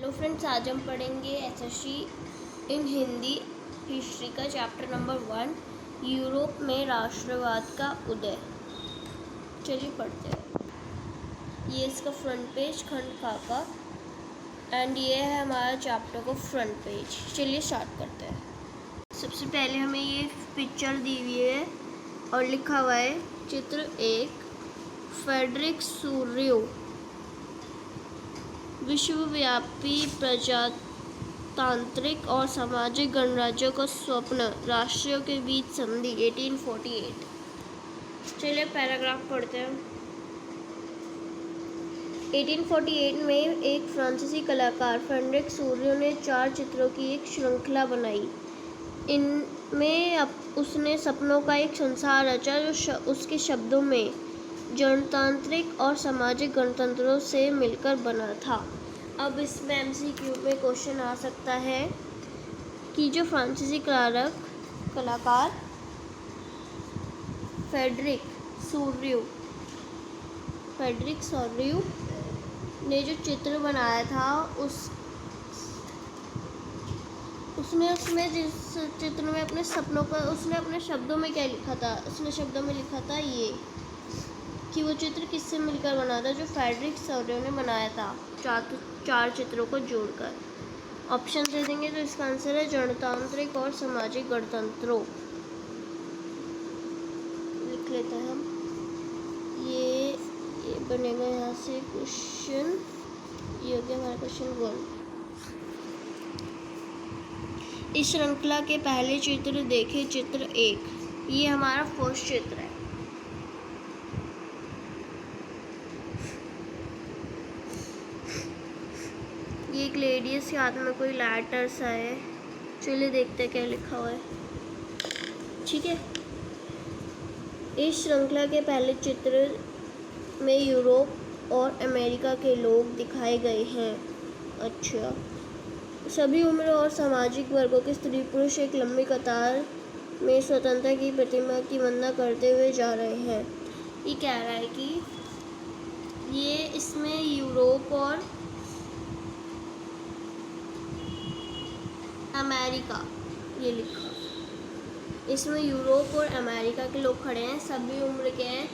तो फ्रेंड्स, आज हम पढ़ेंगे एसएससी इन हिंदी हिस्ट्री का चैप्टर नंबर 1, यूरोप में राष्ट्रवाद का उदय। चलिए पढ़ते हैं। ये इसका फ्रंट पेज, खंड का एंड ये है हमारा चैप्टर का फ्रंट पेज। चलिए स्टार्ट करते हैं। सबसे पहले हमें ये पिक्चर दी हुई है और लिखा हुआ है चित्र 1, फ्रेडरिक सूर्यो विश्वव्यापी प्रजातांत्रिक और सामाजिक गणराज्य का स्वप्न, राष्ट्रों के बीच संधि 1848। चलिए पैराग्राफ पढ़ते हैं। 1848 में एक फ्रांसीसी कलाकार फ्रेडरिक सूर्यो ने 4 चित्रों की एक श्रृंखला बनाई। इनमें उसने सपनों का एक संसार रचा जो उसके शब्दों में जनतांत्रिक और सामाजिक गणतंत्रों से मिलकर बना था। अब इसमें एमसीक्यू में क्वेश्चन आ सकता है कि जो फ्रांसीसी कलाकार फ्रेडरिक सूर्यो ने जो चित्र बनाया था उसने उसमें जिस चित्र में अपने सपनों का उसने अपने शब्दों में क्या लिखा था, उसने शब्दों में लिखा था ये कि वो चित्र किससे मिलकर बना था, जो फ्रेडरिक सूर्यो ने बनाया था, 4 चित्रों को जोड़कर। ऑप्शन दे देंगे तो इसका आंसर है जनतांत्रिक और सामाजिक गणतंत्रों। लिख लेते हैं हम। ये बनेगा यहाँ से क्वेश्चन, ये हो गया हमारा क्वेश्चन 1। इस श्रृंखला के पहले चित्र देखें, चित्र 1। ये हमारा फर्स्ट चित्र है। ये एक लेडी है, इसके हाथ में कोई लेटर सा है। चलिए देखते हैं क्या लिखा हुआ है। ठीक है, इस श्रृंखला के पहले चित्र में यूरोप और अमेरिका के लोग दिखाए गए हैं। अच्छा, सभी उम्र और सामाजिक वर्गों के स्त्री पुरुष एक लंबी कतार में स्वतंत्रता की प्रतिमा की वंदना करते हुए जा रहे हैं। ये कह रहा है कि ये इसमें यूरोप और अमेरिका, ये लिखा, इसमें यूरोप और अमेरिका के लोग खड़े हैं। सभी उम्र के हैं,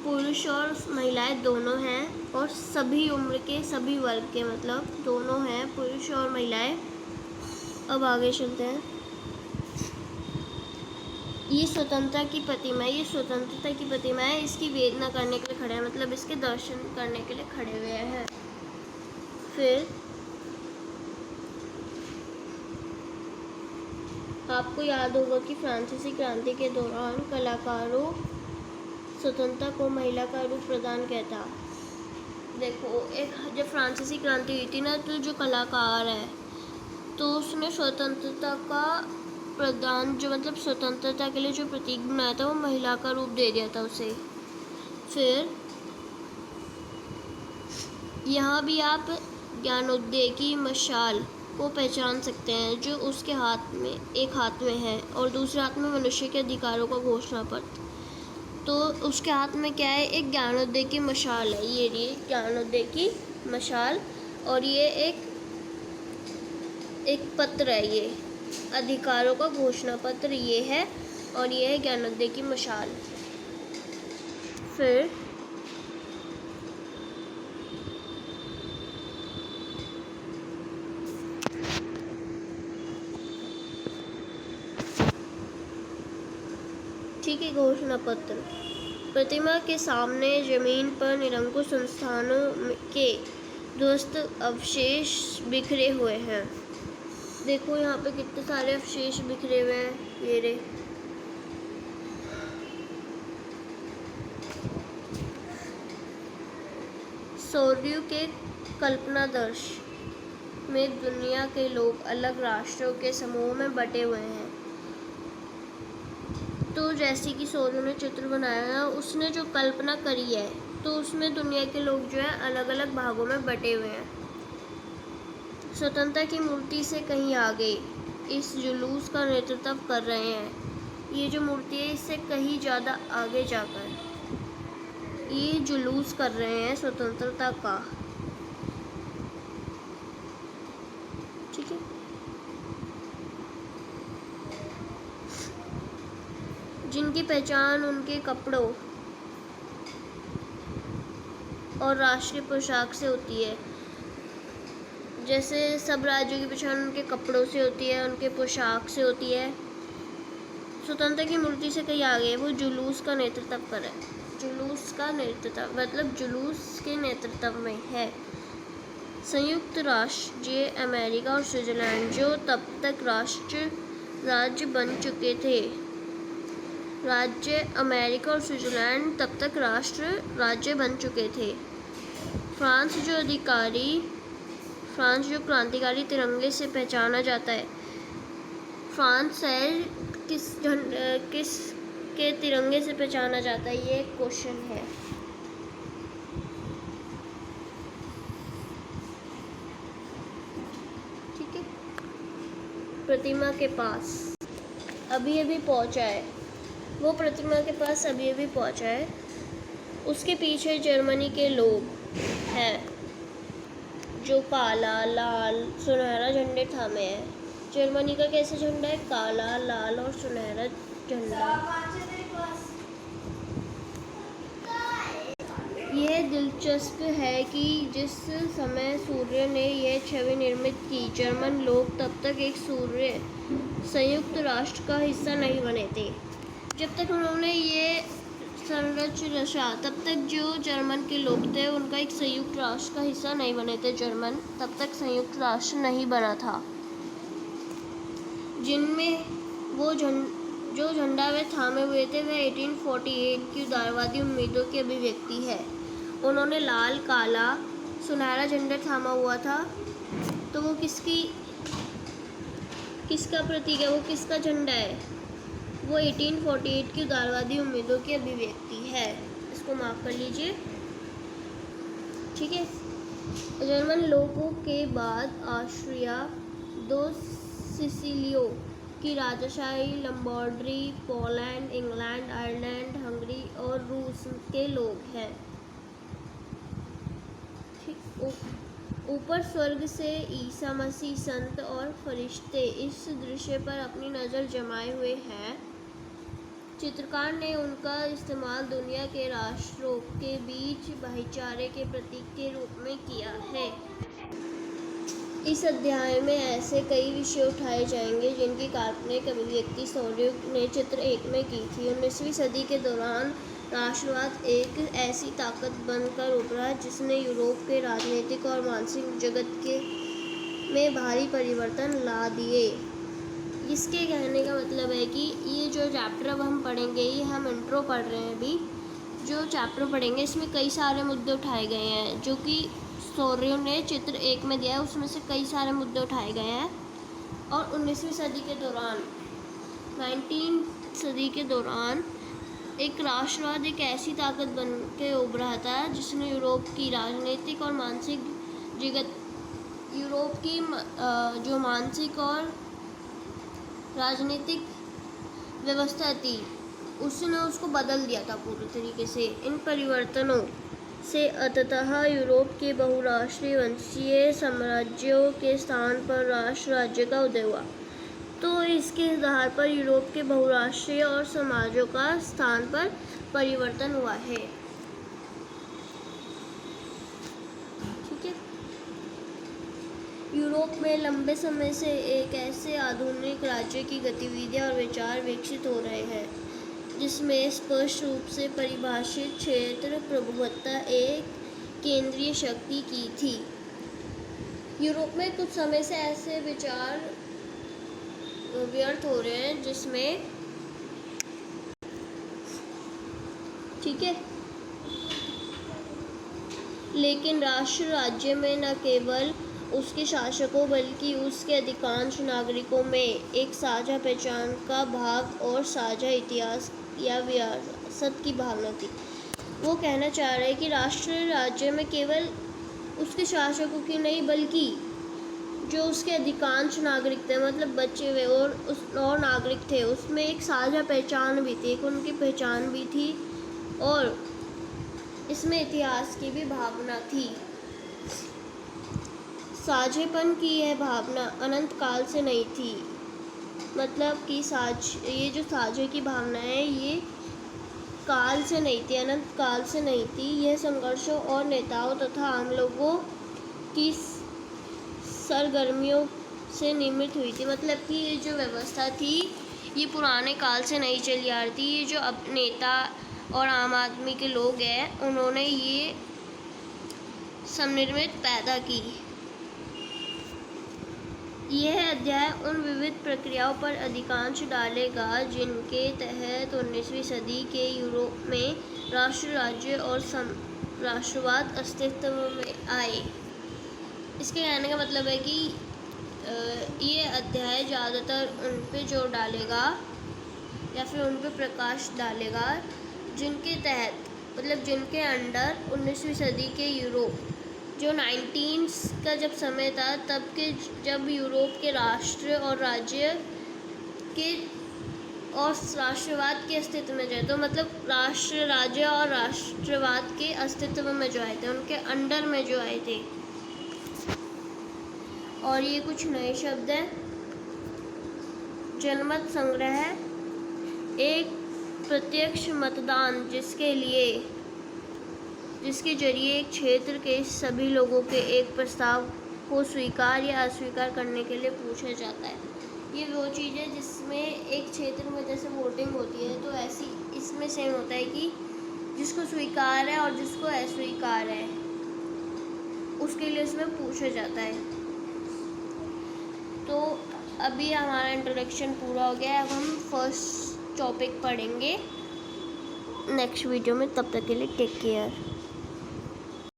पुरुष और महिलाएं दोनों हैं, और सभी उम्र के, सभी वर्ग के, मतलब दोनों हैं, पुरुष और महिलाएं। अब आगे चलते हैं। ये स्वतंत्रता की प्रतिमा है, इसकी वेदना करने के लिए खड़े हैं, मतलब इसके दर्शन करने के लिए खड़े हुए हैं। फिर आपको याद होगा कि फ्रांसीसी क्रांति के दौरान कलाकारों स्वतंत्रता को महिला का रूप प्रदान किया था। देखो, एक जब फ्रांसीसी क्रांति हुई थी ना, तो जो कलाकार है तो उसने स्वतंत्रता का प्रदान, जो मतलब स्वतंत्रता के लिए जो प्रतीक बनाया था, वो महिला का रूप दे दिया था उसे। फिर यहाँ भी आप ज्ञानोदय की मशाल को पहचान सकते हैं, जो उसके एक हाथ में है और दूसरे हाथ में मनुष्य के अधिकारों का घोषणा पत्र। तो उसके हाथ में क्या है, एक ज्ञानोदय की मशाल है। ये ज्ञानोदय की मशाल, और ये एक पत्र है, ये अधिकारों का घोषणा पत्र ये है, और ये है ज्ञानोदय की मशाल। फिर ठीक है, घोषणा पत्र। प्रतिमा के सामने जमीन पर निरंकुश संस्थानों के ध्वस्त अवशेष बिखरे हुए हैं। देखो यहाँ पे कितने सारे अवशेष बिखरे हुए हैं। ये रे, सूर्यो के कल्पनादर्श में दुनिया के लोग अलग राष्ट्रों के समूह में बटे हुए हैं। तो जैसे कि सूर्यो ने चित्र बनाया है, उसने जो कल्पना करी है, तो उसमें दुनिया के लोग जो है अलग अलग भागों में बटे हुए हैं। स्वतंत्रता की मूर्ति से कहीं आगे इस जुलूस का नेतृत्व कर रहे हैं। ये जो मूर्ति है, इससे कहीं ज़्यादा आगे जाकर ये जुलूस कर रहे हैं स्वतंत्रता का। ठीक है। जिनकी पहचान उनके कपड़ों और राष्ट्रीय पोशाक से होती है। जैसे सब राज्यों की पहचान उनके कपड़ों से होती है, उनके पोशाक से होती है। स्वतंत्रता की मूर्ति से कहीं आगे है, वो जुलूस का नेतृत्व पर है। जुलूस का नेतृत्व मतलब जुलूस के नेतृत्व में है। संयुक्त राज्य अमेरिका और स्विट्जरलैंड जो तब तक राज्य बन चुके थे। राज्य अमेरिका और स्विट्जरलैंड तब तक राज्य बन चुके थे। फ्रांस जो क्रांतिकारी तिरंगे से पहचाना जाता है। फ्रांस शहर किस के तिरंगे से पहचाना जाता है, ये एक क्वेश्चन है। ठीक है। प्रतिमा के पास अभी पहुंचा है, वो प्रतिमा के पास अभी पहुंचा है। उसके पीछे जर्मनी के लोग हैं जो काला, लाल, सुनहरा झंडे थामे हैं। जर्मनी का कैसा झंडा है? काला, लाल और सुनहरा झंडा। यह दिलचस्प है कि जिस समय सूर्य ने यह छवि निर्मित की, जर्मन लोग तब तक एक संयुक्त राष्ट्र का हिस्सा नहीं बने थे। जब तक उन्होंने ये संरचना रचा, तब तक जो जर्मन के लोग थे उनका एक संयुक्त राष्ट्र का हिस्सा नहीं बने थे। जर्मन तब तक संयुक्त राष्ट्र नहीं बना था। जिनमें वो जो झंडा वे थामे हुए थे वह 1848 की उदारवादी उम्मीदों की अभिव्यक्ति है। उन्होंने लाल, काला, सुनहरा झंडा थामा हुआ था, तो वो किसका प्रतीक है? वो किसका झंडा है? वो 1848 की उदारवादी उम्मीदों की अभिव्यक्ति है। इसको माफ कर लीजिए। ठीक है। जर्मन लोगों के बाद ऑस्ट्रिया, दो सिसिलियों की राजशाही, लंबोर्डी, पोलैंड, इंग्लैंड, आयरलैंड, हंगरी और रूस के लोग हैं। ऊपर स्वर्ग से ईसा मसीह, संत और फरिश्ते इस दृश्य पर अपनी नज़र जमाए हुए हैं। चित्रकार ने उनका इस्तेमाल दुनिया के राष्ट्रों के बीच भाईचारे के प्रतीक के रूप में किया है। इस अध्याय में ऐसे कई विषय उठाए जाएंगे जिनकी काल्पनिक अभिव्यक्ति सौरयुग ने चित्र 1 में की थी। 19वीं सदी के दौरान राष्ट्रवाद एक ऐसी ताकत बनकर उभरा जिसने यूरोप के राजनीतिक और मानसिक जगत में भारी परिवर्तन ला दिए। इसके कहने का मतलब है कि ये जो चैप्टर अब हम पढ़ेंगे, ये हम इंट्रो पढ़ रहे हैं अभी, जो चैप्टर पढ़ेंगे इसमें कई सारे मुद्दे उठाए गए हैं जो कि सौर्य ने चित्र 1 में दिया है। उसमें से कई सारे मुद्दे उठाए गए हैं। और 19वीं सदी के दौरान 19वीं सदी के दौरान एक राष्ट्रवाद एक ऐसी ताकत बन के उभरा था जिसने यूरोप की राजनीतिक और मानसिक जगत, यूरोप की जो मानसिक और राजनीतिक व्यवस्था थी उसने उसको बदल दिया था पूरी तरीके से। इन परिवर्तनों से अंततः यूरोप के बहुराष्ट्रीय वंशीय साम्राज्यों के स्थान पर राष्ट्र राज्य का उदय हुआ। तो इसके आधार पर यूरोप के बहुराष्ट्रीय और समाजों का स्थान पर परिवर्तन हुआ है। ठीक है। यूरोप में लंबे समय से एक ऐसे आधुनिक राज्य की गतिविधियां और विचार विकसित हो रहे हैं जिसमें स्पष्ट रूप से परिभाषित क्षेत्र प्रभुत्व एक केंद्रीय शक्ति की थी। यूरोप में कुछ समय से ऐसे विचार व्यर्थ हो रहे हैं जिसमें, ठीक है, लेकिन राष्ट्र राज्य में न केवल उसके शासकों बल्कि उसके अधिकांश नागरिकों में एक साझा पहचान का भाग और साझा इतिहास या विरासत की भावना थी। वो कहना चाह रहे हैं कि राष्ट्र राज्य में केवल उसके शासकों की नहीं बल्कि जो उसके अधिकांश नागरिक थे, मतलब बचे हुए और नागरिक थे, उसमें एक साझा पहचान भी थी, एक उनकी पहचान भी थी और इसमें इतिहास की भी भावना थी। साझेपन की यह भावना अनंत काल से नहीं थी। मतलब कि ये जो साझे की भावना है ये काल से नहीं थी, अनंत काल से नहीं थी। यह संघर्षों और नेताओं तथा आम लोगों की सरगर्मियों से निर्मित हुई थी। मतलब कि ये जो व्यवस्था थी ये पुराने काल से नहीं चली आ रही थी। ये जो अब नेता और आम आदमी के लोग हैं उन्होंने ये समन्वित पैदा की। यह अध्याय उन विविध प्रक्रियाओं पर अधिकांश डालेगा जिनके तहत 19वीं सदी के यूरोप में राष्ट्र, राज्य और राष्ट्रवाद अस्तित्व में आए। इसके कहने का मतलब है कि ये अध्याय ज़्यादातर उन पे जोर डालेगा या फिर उन पे प्रकाश डालेगा जिनके तहत, मतलब जिनके अंडर 19वीं सदी के यूरोप, जो 19 का जब समय था तब के, जब यूरोप के राष्ट्र और राज्य के और राष्ट्रवाद के अस्तित्व में जो है, तो मतलब राष्ट्र, राज्य और राष्ट्रवाद के अस्तित्व में जो आए थे, उनके अंडर में जो आए थे। और ये कुछ नए शब्द हैं। जनमत संग्रह, एक प्रत्यक्ष मतदान जिसके जरिए एक क्षेत्र के सभी लोगों के एक प्रस्ताव को स्वीकार या अस्वीकार करने के लिए पूछा जाता है। ये वो चीज़ है जिसमें एक क्षेत्र में जैसे वोटिंग होती है, तो ऐसी इसमें सेम होता है कि जिसको स्वीकार है और जिसको अस्वीकार है उसके लिए इसमें पूछा जाता है। तो अभी हमारा इंट्रोडक्शन पूरा हो गया है। अब हम फर्स्ट टॉपिक पढ़ेंगे नेक्स्ट वीडियो में। तब तक के लिए टेक केयर।